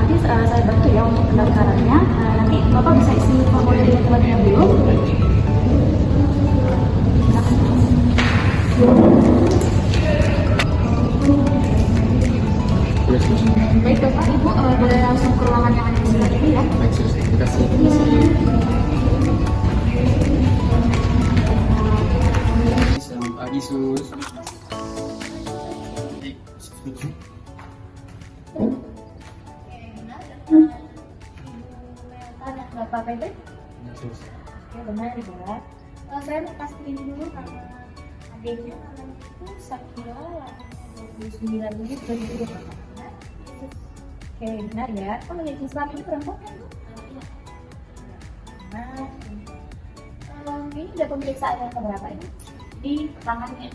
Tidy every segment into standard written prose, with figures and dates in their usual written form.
nanti saya bantu ya untuk pendaftarannya. Nanti Bapak bisa isi formulir terlebih dahulu. Baik Bapak, Ibu boleh langsung ke ruangan yang ada di sebelah ini ya. Baik, sus. Terima kasih. Selamat pagi, sus. Bapak Pepe? Ya, sus. Ya benar ya. Saya mau pastiin dulu karena adiknya namanya itu Sakila 29 menit 2024. Oke benar ya. Oh ya Islam ini perempuan kan? Nah, ini udah pemeriksaan yang keberapa ini? Di tangannya.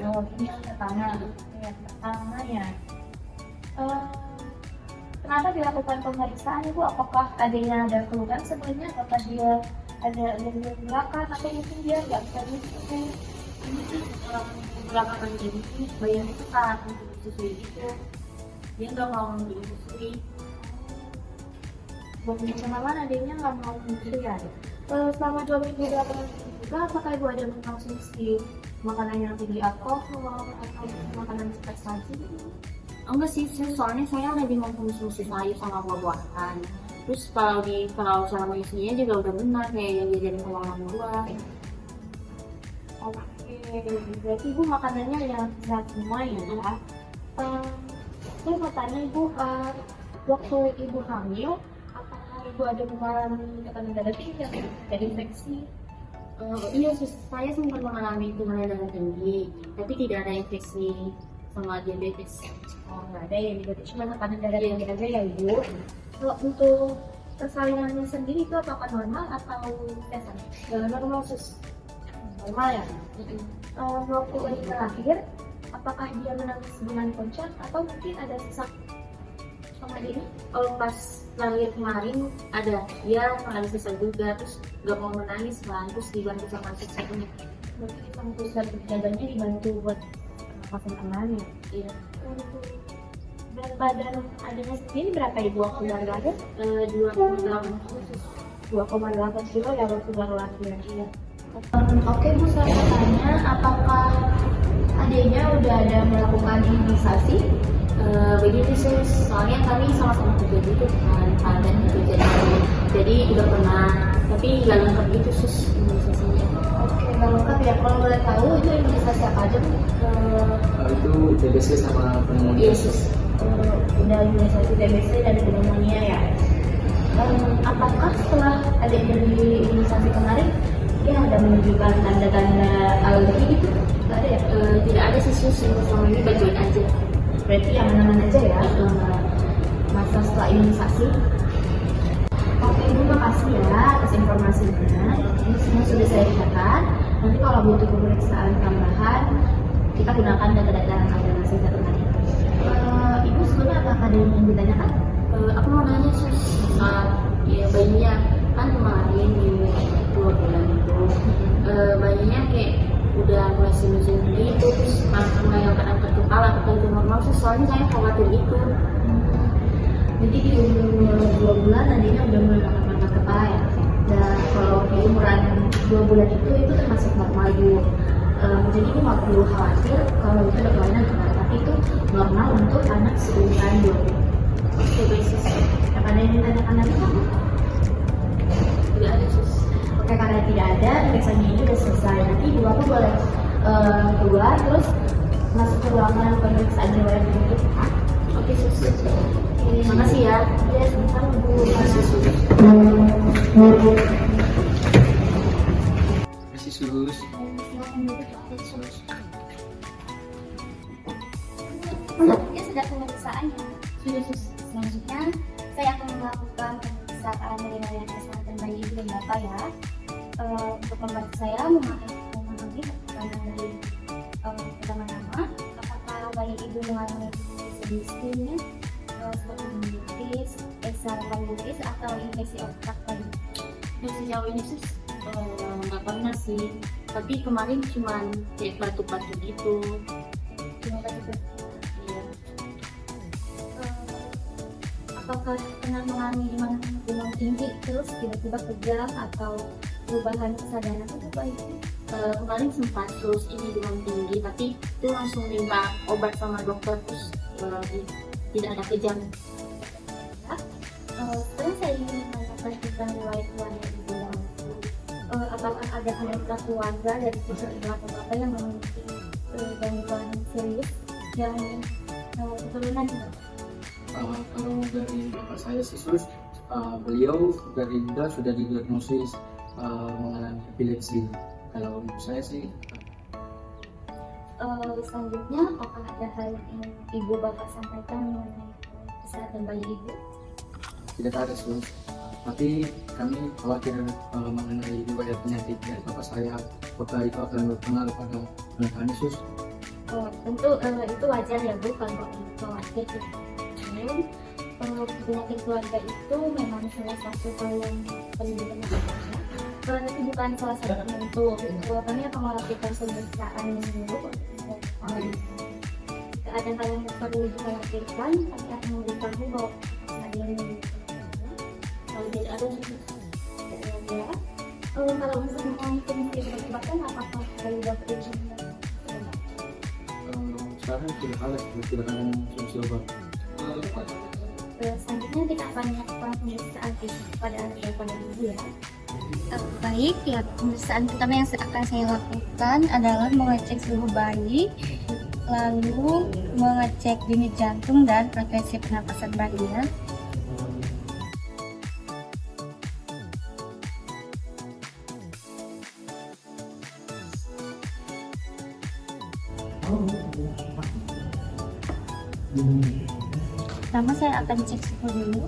Oh ini yang pertama. Yang pertama ya. Kenapa dilakukan pemeriksaan Ibu? Apakah adanya ada keluhan sebelumnya? Apakah dia ada gerakan atau mungkin dia nggak bisa menyusui? Ini sih belakangan ini bayinya itu saat untuk disusui itu dia nggak mau disusui. Kenalan adanya nggak mau menyusui ya? Selama 2 minggu belakangan ini juga, apakah Ibu ada mengkonsumsi makanan yang tinggi alkohol atau makanan cepat saji? Enggak sih, soalnya saya lagi mengkonsumsi sayur sama buah-buahan. Terus kalau cara menyusuinya juga udah benar kayak yang diajarin sama orang tua. Oke, berarti Ibu makanannya yang sehat semua ya? Saya mau tanya Ibu, waktu Ibu hamil, apakah Ibu ada mengalami tekanan darah tinggi atau ada infeksi? Iya, saya sempat mengalami tekanan darah tinggi, tapi tidak ada infeksi sama diabetes. Oh, nggak ada ya, berarti cuma tekanan darah tinggi aja ya Ibu. Kalau untuk persalinannya sendiri itu apakah normal atau biasa? Normal sus. Normal ya? Waktu ini terakhir, apakah dia menangis dengan kencang atau mungkin ada sesak sama ini? Kalau pas lahir kemarin ada sesak juga, terus nggak mau menangis kan, terus dibantu sama susternya. Berarti sama pusat penjaganya dibantu buat pasien kemarin ya? Iya. Berat badan adanya sendiri berapa Ibu waktu baru lahir? 2,8 kilo ya waktu baru lahir. Iya. Oke Bu, saya mau tanya, apakah adiknya udah ada melakukan imunisasi? Begitu sus, soalnya kami sama-sama kerja gitu kan, dan kerja jadi udah pernah, tapi nggak lengkap gitu sus imunisasinya. Oke, nggak lengkap ya. Kalau boleh tahu itu imunisasi apa aja Bu? Itu TBC sama pneumonia. Iya sus. Udah imunisasi TBC dan pneumonia ya. Apakah setelah adiknya di imunisasi kemarin dia ada menunjukkan tanda-tanda alergi gitu? Nggak ada ya? Tidak ada sih sus, selama ini baik-baik aja. Berarti aman-aman aja ya masa setelah imunisasi. Oke Ibu, makasih ya atas informasinya. Ini semua sudah saya catat. Nanti kalau butuh pemeriksaan tambahan, kita gunakan data-data yang ada di sini tadi. Ibu sebelumnya apakah ada yang ditanyakan? Aku mau nanya sus, ya bayinya kan kemarin di 2 bulan itu, bayinya kayak udah mulai senyum-senyum gitu, terus mulai angkat-angkat kepala, apakah itu normal sih? Soalnya saya khawatir gitu. Jadi di umur 2 bulan adiknya udah mulai angkat-angkat kepala ya. Dan kalau di umuran 2 bulan itu termasuk normal Bu. Jadi Ibu nggak perlu khawatir kalau itu ada kelainan kepala, tapi itu normal untuk anak seumuran 2 bulan. Oke, baik sus. Ada yang ditanyakan lagi nggak Bu? Tidak ada sus. Oke, karena tidak ada, periksaan ini sudah selesai. Nanti Ibu aku boleh keluar terus masuk ke ruangan pemeriksaan riwayat penyakit. Oke sus. Makasih ya. Ya, sebentar Bu. Makasih, sus. Makasih, sus. Ya, sudah pemeriksaan ya. Sudah sus. Selanjutnya saya akan melakukan pemeriksaan riwayat kesehatan bayi ibu dan bapak ya. Untuk pembantu saya memahami pertanyaan dari pertama-tama, apakah bayi ibu mengalami sedih seperti meningitis, encefalitis atau infeksi otak tadi? Dan sejauh ini sus nggak pernah sih, tapi kemarin cuman kayak batuk-batuk gitu. Terima kasih. Iya. apakah pernah mengalami di mana demam tinggi terus tiba-tiba kejang atau perubahan kesadaran itu baik? Kemarin sempat terus ini demam tinggi, tapi itu langsung minta obat sama dokter, terus tidak ada kejang. Sekarang saya ingin menanyakan tentang riwayat keluarga di bulan itu. Apakah ada anggota keluarga dari pihak ibu atau bapak yang memiliki gangguan serius yang keturunan? Kalau dari bapak saya sih sus, beliau dari muda sudah didiagnosis mengalami epilepsi. Kalau ibu saya sih Selanjutnya, apakah ada hal yang ingin ibu bapak sampaikan mengenai kesehatan bayi ibu? tidak ada sus, tapi kami khawatir mengenai riwayat penyakit dari bapak saya, apakah itu akan berpengaruh pada anak kami sus. Tentu itu wajar ya Bu kalau khawatir. Namun penyakit keluarga itu memang salah satu hal yang perlu diperhatikan. Tapi bukan salah satu penentu. Kami akan melakukan pemeriksaan dulu. Jika ada hal yang perlu dikhawatirkan, kami akan memberitahu bahwa ada yang Kalau tidak ada, ya. Kalau untuk mengalami penyakit bahkan apakah dari dokter Sekarang tidak ada solusi obat. selanjutnya kita akan melakukan pemeriksaan fisik pada anak dan pada ibu ya. Baik, ya pemeriksaan pertama yang akan saya lakukan adalah mengecek suhu bayi, lalu mengecek denyut jantung dan frekuensi pernapasan bayinya. Pertama saya akan cek suhu dulu.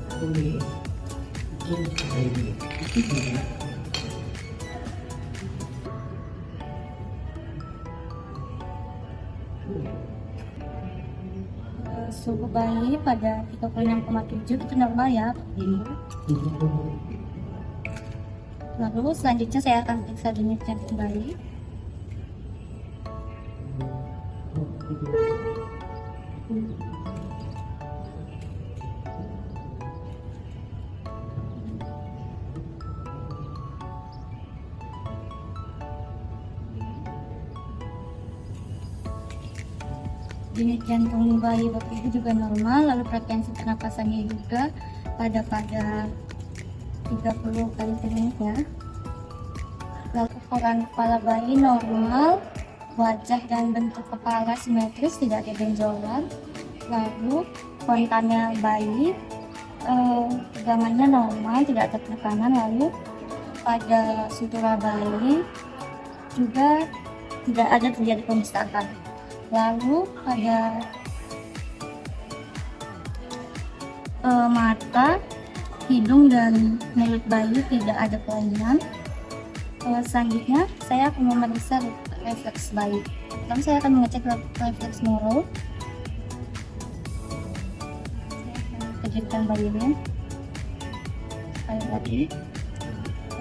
Suhu bayi pada 36,7 itu normal ya. Lalu selanjutnya saya akan periksa denyut jantung bayi. Denyut jantung bayi bapak ibu juga normal, lalu frekuensi pernapasannya juga pada 30 kali per menit ya. Lalu ukuran kepala bayi normal, wajah dan bentuk kepala simetris, tidak ada benjolan. Lalu kontannya bayi, tegangannya normal, tidak ada penekanan. Lalu pada sutura bayi juga tidak ada terjadi pembesaran. Lalu pada mata, hidung dan mulut bayi tidak ada kelainan. Selanjutnya saya akan memeriksa refleks bayi. Pertama saya akan mengecek refleks neuro. Saya akan kejutkan bayinya. Sekali lagi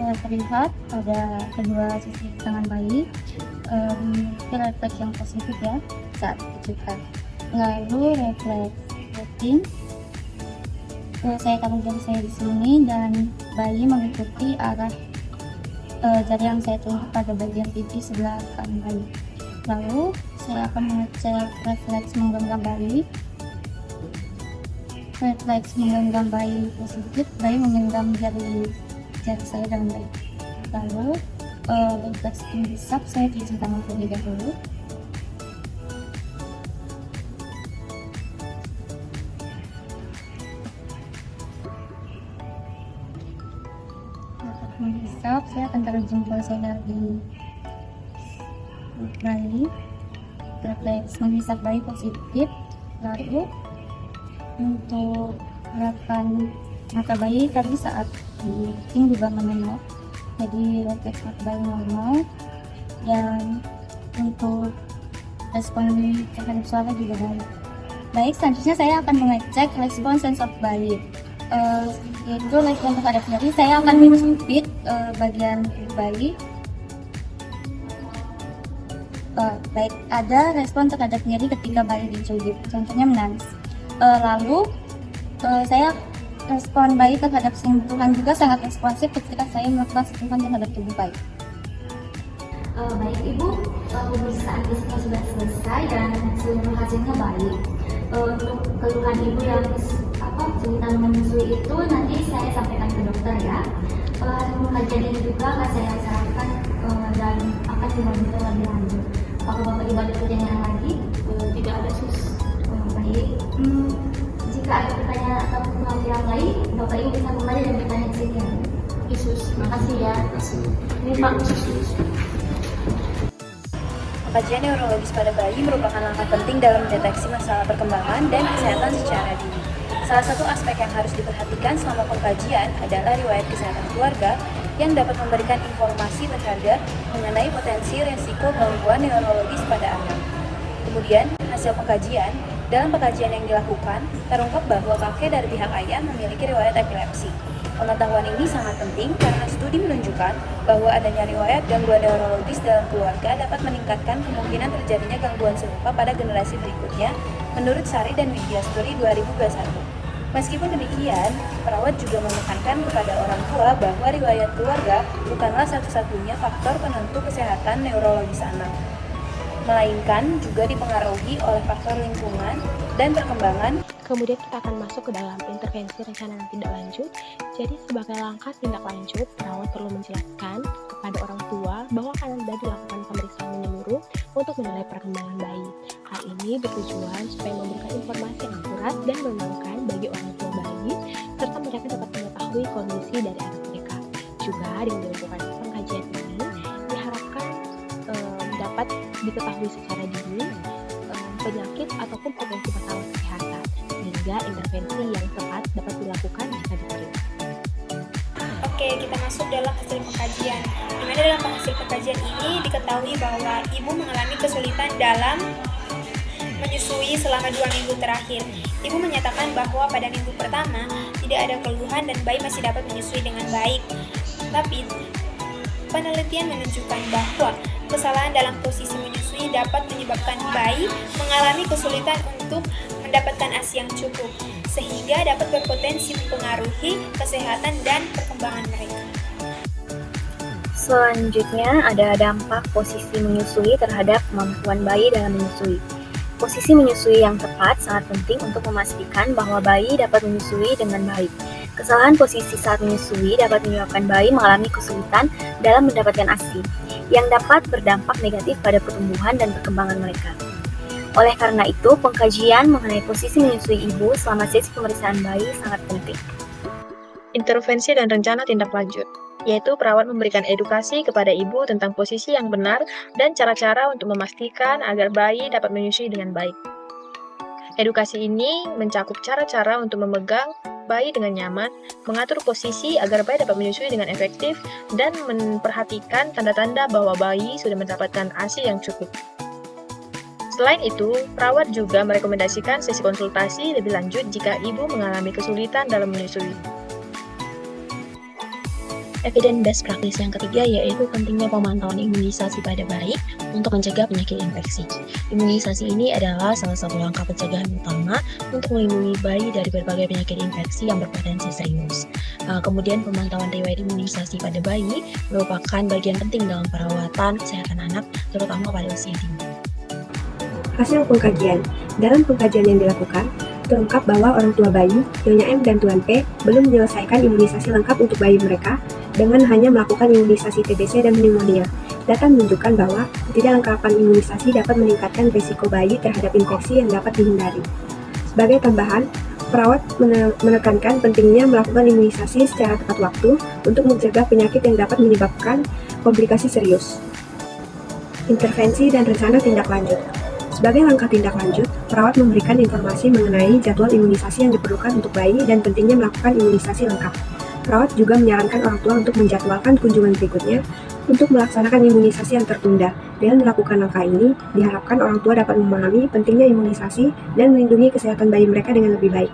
terlihat pada kedua sisi tangan bayi memiliki refleks yang positif ya saat dikejutkan. Lalu refleks rutin, saya taruh jari saya di sini dan bayi mengikuti arah jari yang saya tunjuk pada bagian pipi sebelah kanan bayi. Lalu saya akan mengecek refleks menggenggam bayi. Refleks menggenggam bayi positif, bayi menggenggam jari saya dengan baik. Lalu refleks menghisap, saya cuci tangan terlebih dahulu. Menghisap, saya akan taruh jempol saya di bayi. Refleks menghisap bayi positif. Lalu untuk gerakan mata bayi tadi saat diting juga menengok, jadi refleks mata bayi normal, dan untuk respon terhadap suara juga baik. Baik, selanjutnya saya akan mengecek respon sensor bayi, yaitu respon terhadap nyeri. Saya akan menjepit bagian tubuh bayi. Baik, ada respon terhadap nyeri ketika bayi dicubit, contohnya menangis. Lalu saya Respon bayi terhadap sentuhan juga sangat responsif ketika saya melakukan sentuhan terhadap tubuh bayi. Baik Ibu, pemeriksaan fisiknya sudah selesai dan seluruh hasilnya baik. Untuk keluhan Ibu yang kesulitan menyusui itu nanti saya sampaikan ke dokter ya. Kajian ini juga akan saya sarankan dan akan dilanjutkan lebih lanjut. Apakah Bapak Ibu ada pertanyaan lagi? Tidak ada sus. Baik. Jika ada pertanyaan atau yang lain, Bapak Ibu bisa kembali dan bertanya ke sini. Sus, makasih ya. Terima kasih. Ini Pak sus. Kajian neurologis pada bayi merupakan langkah penting dalam mendeteksi masalah perkembangan dan kesehatan secara dini. Salah satu aspek yang harus diperhatikan selama pengkajian adalah riwayat kesehatan keluarga yang dapat memberikan informasi terhadap mengenai potensi resiko gangguan neurologis pada anak. Kemudian, hasil pengkajian, dalam pengkajian yang dilakukan, terungkap bahwa kakek dari pihak ayah memiliki riwayat epilepsi. Pengetahuan ini sangat penting karena studi menunjukkan bahwa adanya riwayat gangguan neurologis dalam keluarga dapat meningkatkan kemungkinan terjadinya gangguan serupa pada generasi berikutnya, menurut Sari dan Widyasturi 2021. Meskipun demikian, perawat juga menekankan kepada orang tua bahwa riwayat keluarga bukanlah satu-satunya faktor penentu kesehatan neurologis anak, melainkan juga dipengaruhi oleh faktor lingkungan dan perkembangan. Kemudian kita akan masuk ke dalam intervensi rencana dan tindak lanjut. Jadi sebagai langkah tindak lanjut, perawat perlu menjelaskan kepada orang tua bahwa akan ada dilakukan pemeriksaan menyeluruh untuk menilai perkembangan bayi. Hal ini bertujuan supaya memberikan informasi yang akurat dan menenangkan bagi orang tua bayi, serta mereka dapat mengetahui kondisi dari anak mereka. Juga dengan dilakukan pengkajian ini, diharapkan dapat diketahui secara dini penyakit ataupun potensi masalah kesehatan, sehingga intervensi yang tepat dapat dilakukan jika diperlukan. Oke, kita masuk dalam hasil pengkajian. Di mana dalam hasil pengkajian ini diketahui bahwa ibu mengalami kesulitan dalam menyusui selama 2 minggu terakhir. Ibu menyatakan bahwa pada minggu pertama tidak ada keluhan dan bayi masih dapat menyusui dengan baik. Tapi penelitian menunjukkan bahwa kesalahan dalam posisi menyusui dapat menyebabkan bayi mengalami kesulitan untuk mendapatkan ASI yang cukup, sehingga dapat berpotensi mempengaruhi kesehatan dan perkembangan mereka. Selanjutnya ada dampak posisi menyusui terhadap kemampuan bayi dalam menyusui. Posisi menyusui yang tepat sangat penting untuk memastikan bahwa bayi dapat menyusui dengan baik. Kesalahan posisi saat menyusui dapat menyebabkan bayi mengalami kesulitan dalam mendapatkan ASI, yang dapat berdampak negatif pada pertumbuhan dan perkembangan mereka. Oleh karena itu, pengkajian mengenai posisi menyusui ibu selama sesi pemeriksaan bayi sangat penting. Intervensi dan rencana tindak lanjut, yaitu perawat memberikan edukasi kepada ibu tentang posisi yang benar dan cara-cara untuk memastikan agar bayi dapat menyusui dengan baik. Edukasi ini mencakup cara-cara untuk memegang bayi dengan nyaman, mengatur posisi agar bayi dapat menyusui dengan efektif, dan memperhatikan tanda-tanda bahwa bayi sudah mendapatkan ASI yang cukup. Selain itu, perawat juga merekomendasikan sesi konsultasi lebih lanjut jika ibu mengalami kesulitan dalam menyusui. Evidence based practice yang ketiga yaitu pentingnya pemantauan imunisasi pada bayi untuk mencegah penyakit infeksi. Imunisasi ini adalah salah satu langkah pencegahan utama untuk melindungi bayi dari berbagai penyakit infeksi yang berpotensi serius. Kemudian pemantauan riwayat imunisasi pada bayi merupakan bagian penting dalam perawatan kesehatan anak, terutama pada usia dini. Hasil pengkajian. Dalam pengkajian yang dilakukan, terungkap bahwa orang tua bayi, Nyonya M dan Tuan P, belum menyelesaikan imunisasi lengkap untuk bayi mereka dengan hanya melakukan imunisasi TBC dan pneumonia. Data menunjukkan bahwa ketidaklengkapan imunisasi dapat meningkatkan risiko bayi terhadap infeksi yang dapat dihindari. Sebagai tambahan, perawat menekankan pentingnya melakukan imunisasi secara tepat waktu untuk mencegah penyakit yang dapat menyebabkan komplikasi serius. Intervensi dan rencana tindak lanjut. Sebagai langkah tindak lanjut, perawat memberikan informasi mengenai jadwal imunisasi yang diperlukan untuk bayi dan pentingnya melakukan imunisasi lengkap. Perawat juga menyarankan orang tua untuk menjadwalkan kunjungan berikutnya untuk melaksanakan imunisasi yang tertunda. Dengan melakukan langkah ini, diharapkan orang tua dapat memahami pentingnya imunisasi dan melindungi kesehatan bayi mereka dengan lebih baik.